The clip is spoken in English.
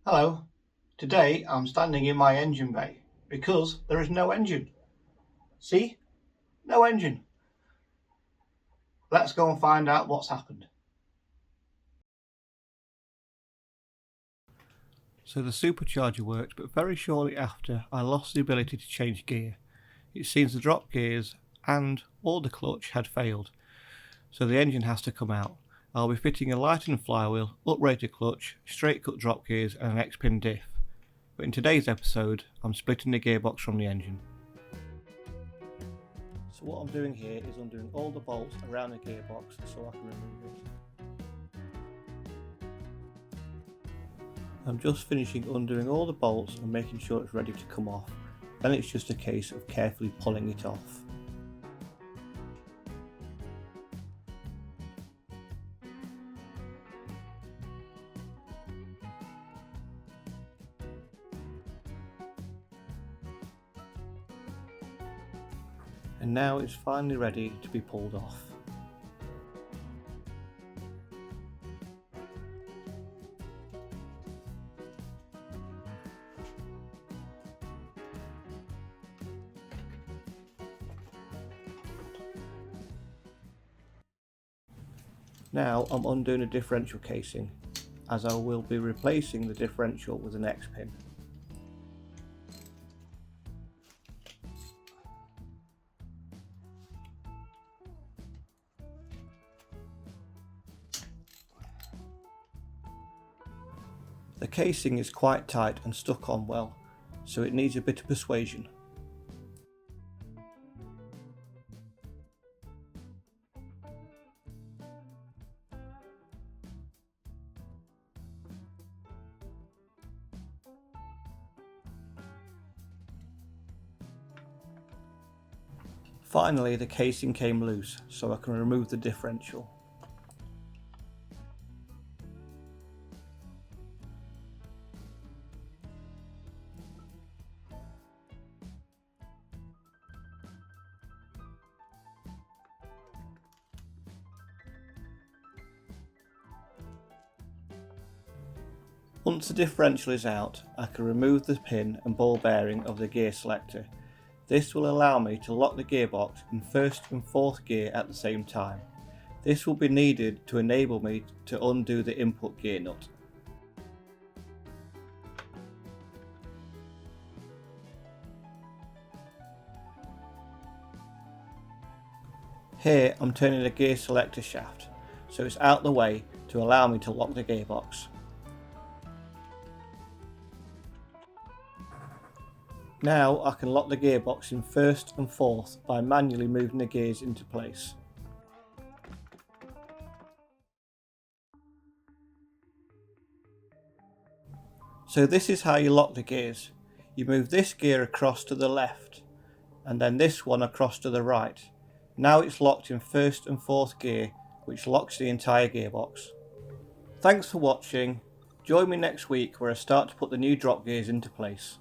Hello, today I'm standing in my engine bay because there is no engine. See? No engine. Let's go and find out what's happened. So the supercharger worked, but very shortly after I lost the ability to change gear. It seems the drop gears and or the clutch had failed, so the engine has to come out. I'll be fitting a lightened flywheel, uprated clutch, straight cut drop gears and an X-pin diff. But in today's episode, I'm splitting the gearbox from the engine. So what I'm doing here is undoing all the bolts around the gearbox so I can remove it. I'm just finishing undoing all the bolts and making sure it's ready to come off. Then it's just a case of carefully pulling it off. And now it's finally ready to be pulled off. Now I'm undoing the differential casing, as I will be replacing the differential with an X-pin. The casing is quite tight and stuck on well, so it needs a bit of persuasion. Finally, the casing came loose, so I can remove the differential. Once the differential is out, I can remove the pin and ball bearing of the gear selector. This will allow me to lock the gearbox in first and fourth gear at the same time. This will be needed to enable me to undo the input gear nut. Here I'm turning the gear selector shaft, so it's out the way to allow me to lock the gearbox. Now I can lock the gearbox in first and fourth by manually moving the gears into place. So this is how you lock the gears. You move this gear across to the left and then this one across to the right. Now it's locked in first and fourth gear, which locks the entire gearbox. Thanks for watching. Join me next week where I start to put the new drop gears into place.